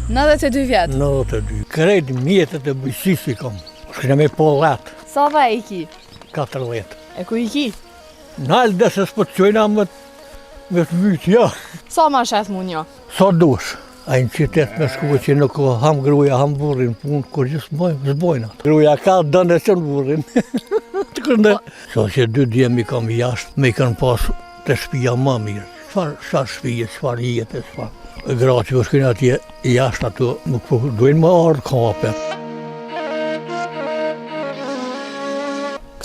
92 vjetë? 92. Krejt mjetët e bujësisi kam. Shkëna me po latë. Sa dhe i ki? 14. E ku i ki? Nalë dhe se s'po të qojna me të vytë, ja. Sa ma sheth mu një? Sa dush. A në qytet me shku që nuk ham gruja, ham burrin, punë, kur gjithë zbojnë atë. Gruja ka dënë e qënë burrin. Të kërënde. So që 2 djemi kam jashtë, me i kanë pas të shpia ma mirë. Qfar shpije, qfar jetë, qfar. Gra që shkujnë atje jashtë ato, nuk po dojnë më ardhë kape.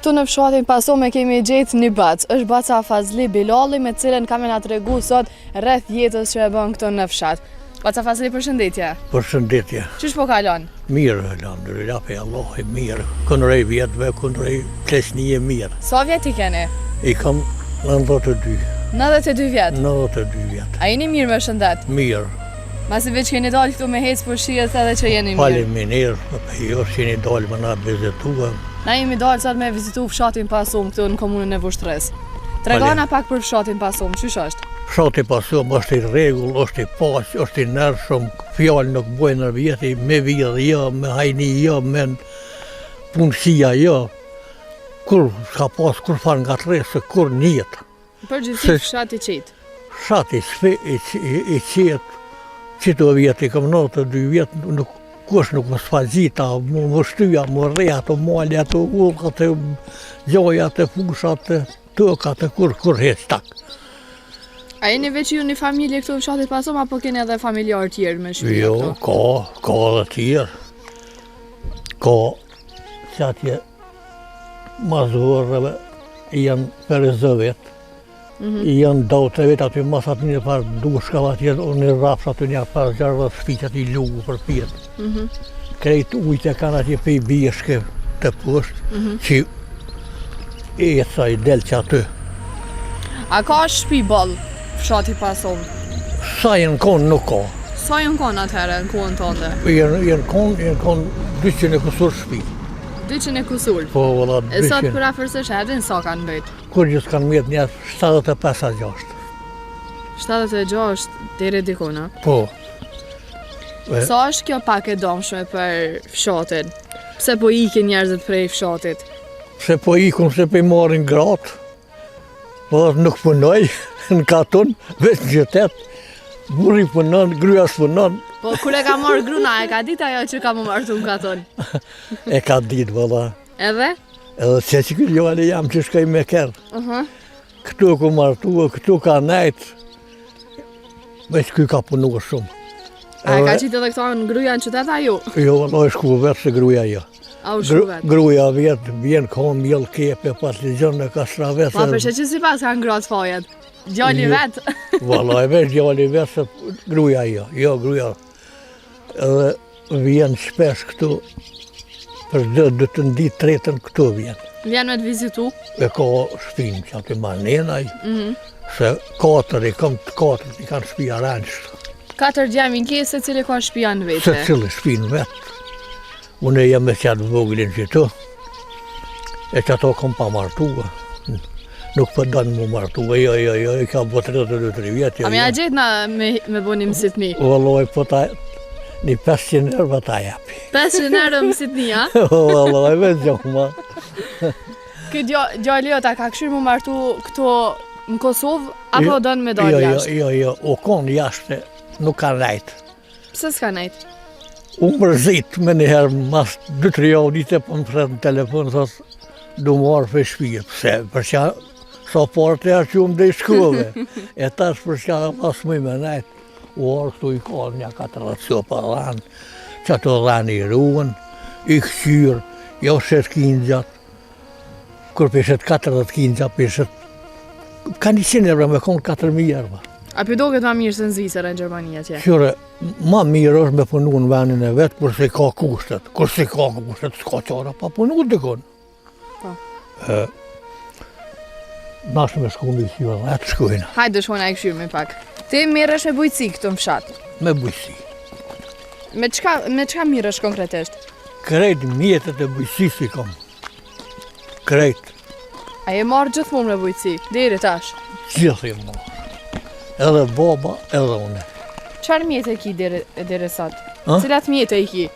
Këtu në fshatin Pasome kemi gjetë një bac. Është baca Fazli Bilali me cilën kam e nga të regu sot rreth jetës që e bën këtu në fshat. Baca Fazli, përshëndetje. Përshëndetje. Qysh po kalon? Mirë, alhamdulillah, pe Allah, mirë. Kënërej vjetëve, kënërej klesnije mirë. Sa vjet i keni? I kam 92. 92 vjetë? 92 vjetë. A jeni mirë me shëndet? Mirë. Masi veç keni dalë këtu me hecë për shijet edhe që jeni mirë. Faleminderit, jo që jeni dalë më na vizitua. Na jemi dalë sot me vizitu fshatin Pasome këtu në komunën e Vushtrës. Tregona pak për fshatin Pasome, qysh është? Fshati Pasome është i rregull, është i paq, është i ndershëm, fjalë nuk bojnë në vjeti, me vidhë jo, me hajni jo, me punësia jo. Kur ka pas kur fan nga tresë, kur njetë. Përgjithësi fshati qetë. Fshati i qetë, qito vjeti, kam 92 vjetë, nuk kush nuk më sfazita, më shtyja, më rreja, të malja, të ullka, të gjoja, të fusha, të tëka, të kur heq tak. A jeni veç ju një familje këtu në fshatit Pasome, apo keni edhe familjarë tjerë me shtëpi? Jo, ka edhe tjerë. Ka që atje mazorëve janë perezëvet, janë dautëvet aty masat një par dushkava atje, një rafsh aty një par gjarëve shpiqat i lugu për pjetë. Krejt ujtë e kanë atje pe i bjeshke të poshtë, që e sa i del që aty. A ka shtëpi ballë fshati Pasome? Sa jenë konë nuk ka. Sa jën konë atëherë në kohën tënde? Jenë konë 200 e kusur shtëpi. 200 e kusur? Po, valla, 200. E sot për afërsisht hedhin sa kanë bëjt? Kur gjithë kanë mjetë një 75-6. 76 deri dikuna? Po. Sa është kjo pak e domshme për fshatin? Pse po ikin njerëzit prej fshatit? Se po ikun, se po i marrin gratë. Po nuk punoj në katon, veç në qytet. Burri punon, gruaja s'punon. Po kur e ka marrë gruna, e ka ditë ajo që ka më martu në katon? E ka ditë, valla. Edhe? Edhe se që këtë ljale jam që shkaj me kërë. Këtu ku martu, këtu ka nejtë. Veç këj ka punu shumë. A e ka qitë edhe këto në gruja në qytet a ju? Jo, valla, e shku vetë se gruja jo. A u shku vetë? Gruja vjetë, vjen ka mjell kepe, pas ligjon e ka shravet. Pa përshë që si pas kanë gratë fajet? Gjalli vetë? Valla, e veç gjalli vetë se gruja jo. Jo, gruja. Edhe vjen shpesh këtu, për dhe të ndi tretën këtu vjen. Vjen me të vizitu? E ka shpinë që aty ma nenaj, se 4 i kam të 4 i kanë shpia ranqë. 4 djemi në se cili ka shpia në vete? Se cili shpinë vetë. Unë jam me qatë voglin që tu, e që ato kom pa martua. Nuk për danë mu martua, jo, i ka bo 32 vjetë. A mi a gjetë na me bo një mësit mi? Valloj, po ta, një 500 euro ta japi. 500 euro mësit mi, a? Valloj, veç gjohë ma. Këtë gjalli jota ka këshirë mu martu këto në Kosovë, apo donë me dalë jashtë? Jo, o konë jashtë, nuk ka nejtë. Pse s'ka nejtë? Unë mërzit me njëherë, mas 2-3 javë dite, po më fret në telefon, thos, du marrë për shpije, pse, për që sa parë të që unë dhe i shkove, e tash për që pas mëj me nejtë, u orë këtu i ka një 4 sopa dhanë, që ato dhanë i ruën, i këqyrë, jo shetë kinjat, kur peshet 40 kinjat, peshet, ka 100 euro me konë 4.000 euro. A për do këtë ma mirë se në Zvicër e në Gjermani atje? Qyre, ma mirë është me punu në venin e vetë, kurse ka kushtet. Kurse ka kushtet, s'ka qara pa punu dikon. Po. Nashë me shku në i qyre, e të shkujna. Hajde shkojna i këshyrë me pak. Ti mirësh me bujësi këtu në fshat? Me bujësi. Me qka mirësh konkretisht? Krejt mjetët e bujësisi kam. Krejt. A je marrë gjithmonë me bujësi, deri tash? Gjithë i marrë. Edhe baba, edhe une. Qarë mjetë e ki deri sot? Cilat mjete i ki?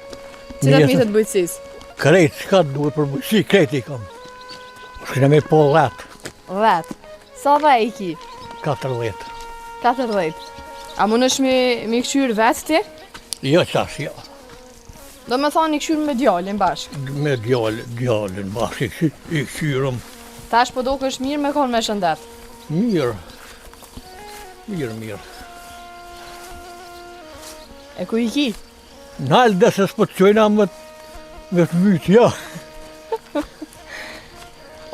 Cilat mjete të bujqësis? Krejt, çka duhet për bujqësi, krejt i kam. Shkëna me po 10. 10. Sa dhe i ki? 14. 14. A më nësh me këshyrë vetë ti? Jo qash, jo. Do me thonë i këshyrë me djallin bashkë. Me djallin bashkë, i këshyrëm. Tash po do kësh mirë me konë me shëndet. Mirë. Mirë. E ku i ki? Nalë dhe se s'po të qojna me të mytë, ja.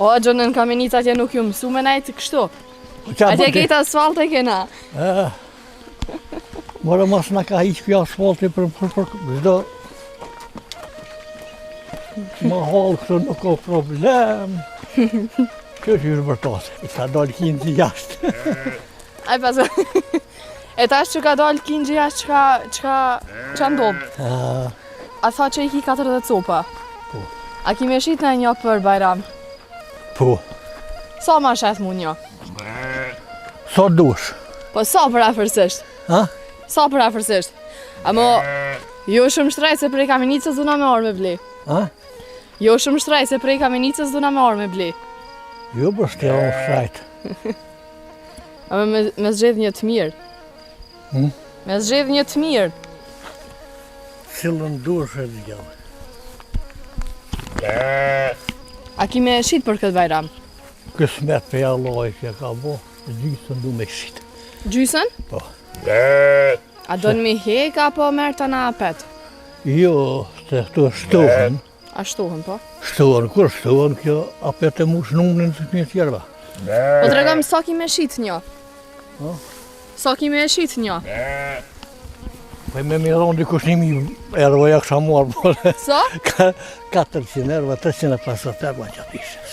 O, Gjonën Kamenica atje nuk ju mësu me najtë kështu. Atje kejtë asfalt e kena. Mërë mas në ka hiq pja asfalti për zdo. Ma halë këtu nuk ka problem. Kjo që është bërtate. I ka dalë kinxhi jashtë. Aj pas. E tash që ka dalë kinxhi jashtë, çka ndodhë? A tha që i ki 40 copa? Po. A ki me shit në një për Bajram? Po. Sa ma shet mu një? Sa dush? Po sa për afërsisht? Ha? Sa për afërsisht? Amo, jo shumë shtrejt se prej Kamenicës duna me orë me ble. Ha? Jo shumë shtrejt se prej Kamenicës duna me orë me ble. Jo për shtjera shtrejt. Amo me zgjedh një të mirë. Me zgjedh një të mirë. Cilën dush e zgjallë. A ki me shit për këtë Bajram? Kësmet për Allaj që ka bo, gjysën du me shit. Gjysën? Po. A do në mi hek apo merë të na apet? Jo, se këtu shtohen. A shtohen, po? Shtohen, kur shtohen, kjo apet e mush nunin të një tjerva. Po të regam sa ki me shit një? Sa ki me shit një? Po me miron dikush 1000 euro ja kësha marrë, po. Sa? 400 euro, 350 euro që pishës.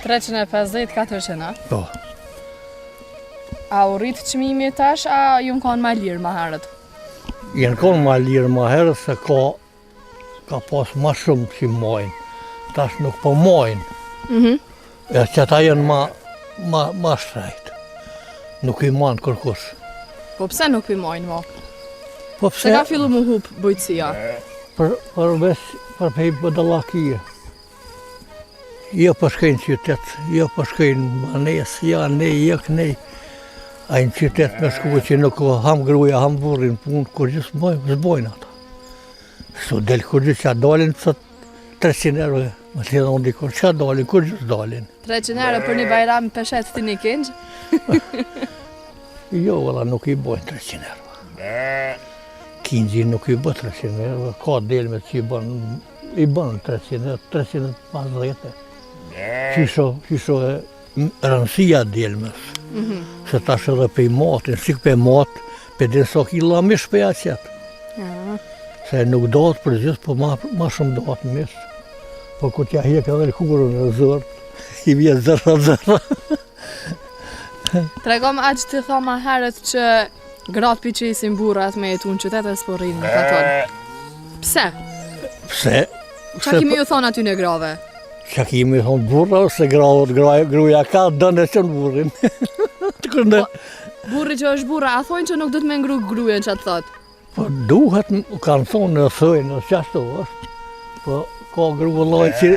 350, 400, a? Po. A u rritë çmimi tash, a ju në kanë ma lirë ma herët? Jenë konë ma lirë ma herët se ka pas ma shumë që majnë. Tash nuk po majnë. E që ta jenë ma shtrejt. Nuk i manë kërkush. Po pse nuk i majnë mo? Po Se ka fillu mu hup bujtësia? Për pej bëdallakije. Jo përshkejnë qytet, jo përshkejnë banes, ja ne, jek ne. A në qytet me shku që nuk ham gruja, ham burrin punë, kur gjithë zbojnë ata. Shtu del kur gjithë që dalin, sot 300 euro, më të edhe unë dikur, që dalin, kur gjithë dalin. 300 euro për një Bajram peshet të një kinxh? Jo, valla, nuk i bojnë 300 euro. Kinxhi nuk i bë 300 euro, ka delmet që i bën 300 euro, 350. Qisho e rëndësia delmes. Se tash edhe pej matin, si pej mat, pe din sa kila mish pe aqet. Se nuk dohet për gjithë, po ma shumë dohet mish. Po ku t'ja hjek edhe kurën e zërt, i vje zërra. Tregom aq të tha ma herët që gratë piqesin burrat me jetu në qytet e s'po rrinë në katon. Pse? Pse? Qa kimi ju thonë aty në grave? Qa kimi thonë burra, se gruja ka dënë që në burrin. Burri që është burra, a thonë që nuk du të me ngru grujen që atë thotë? Po duhet, kanë thonë në thëjnë, qashtu është. Po ka grua loj që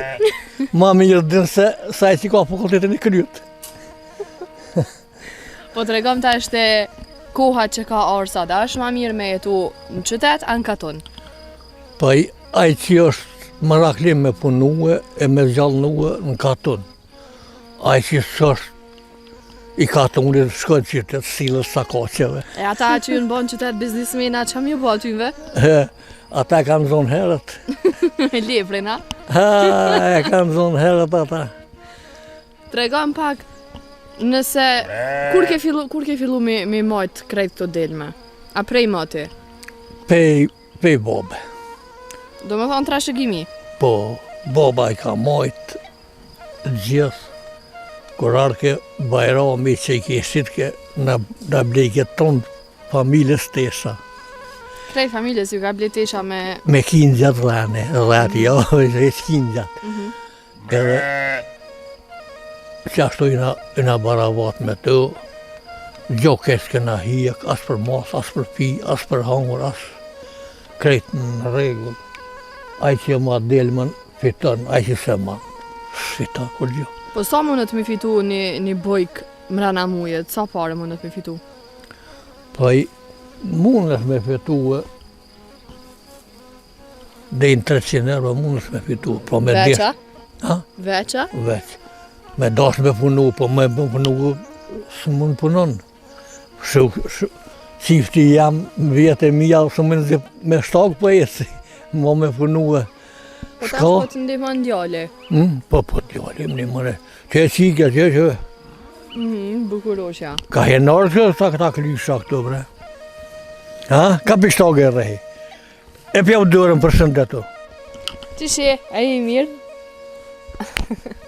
ma mirë din se saj që ka fakultetin e kryut. Po të regom të është koha që ka orë da është ma mirë me jetu në qytet, a në katon? Po ai që është më raklim me punue e me zgjallnue në katon. Ai që është i katonit shkojnë qytet, silës sa koqeve. E ata që ju në bon qytet biznismena, që më ju bo atyve? Ata kanë zonë herët. Leprin, a? E kanë zonë herët ata. Të regom pak, nëse, kur ke fillu me majtë krejt të delme? A prej mati? Pej bobe. Do me thonë trashëgimi? Po, boba i ka majtë gjithë. Kur arke Bajrami që i keshit ke në bleket tonë familjes tesha. Krejt familjes ju ka bletesha me... Me kinxhat rane, jo, veç kinxhat. Edhe që ashtu i na baravat me të, gjokesh këna hijek, as për mas, as për pi, as për hangur, krejt në rregull. Ai që ma delmën fiton, ai që se ma fiton kur gjë. Po sa mundet me fitu një bojk mrena mujet? Sa pare mundet me fitu? Po i mundet me fitu deri në 300 euro mundet me fitu. Po me Veqa? Ha? Veqa? Veç. Me dash me punu, po me punu së mund punon. Qifti jam vjetë e mija, së mund me shtak po eci. Mo me punu Po tash po të ndihmon djali. Po djali më ndihmon. Që e qika, që. Bukuroshja. Ka henarë që ta këta klysha këtu, bre. Ha? Ka pishtak e rehi. E pja u dërën për shëndetu. Qishe, a i mirë?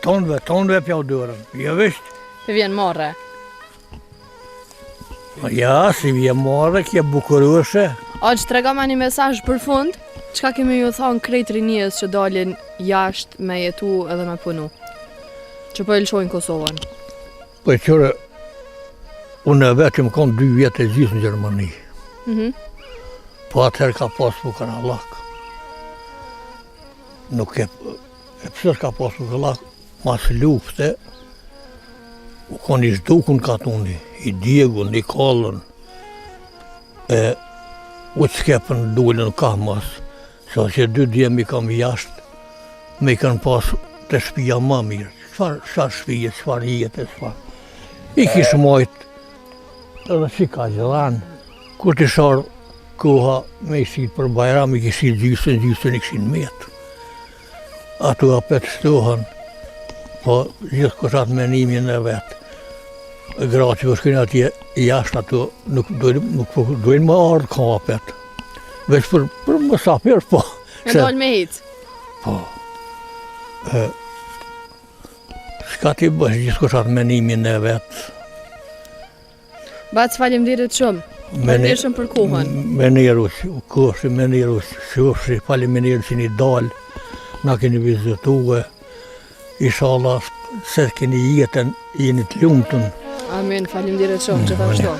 Tonëve pja u dërën. Jo visht. Të vjen marre. Ja, si vje marre, kje bukurushe. A që trega me një mesazh për fund, çka kemi ju thonë krejt rinjes që dalin jashtë me jetu edhe me punu? Që po e lëshojnë Kosovën. Po e qëre, unë e vetëm kam 2 vjetë e gjithë në Gjermani. Po atëherë ka pas Bukanallak. Nuk e pse ka pas Bukanallak, mas lufte, u kon i zdukun katuni, i Diegun, i Kallën, u të skepën dullën ka mas, sa që 2 djemi kam jashtë, me i kanë pas të shpia ma mirë. Qfar shpije, qfar jetë, qfar. I kishë mojtë, edhe si ka gjëran, kur të sharë koha me i sitë për Bajram, i kishë gjysën i këshin metë. Ato apet shtohen, po gjithë këshat menimin e vetë. Gratë që shkojnë atje jashtë ato, nuk dojnë më ardhë ka apet. Veç për mësafir, po. Me dojnë me hitë. Po. Shka ti bësh gjithë këshat menimin e vetë. Bac, faleminderit shumë. Përndeshëm për kohën. Meneru, koshi, meneru, shoshi, faleminderit që një dalë, na keni vizitue, inshallah, se keni jetën, jeni të lumtun. Amen, faleminderit shumë që ta vazhdo.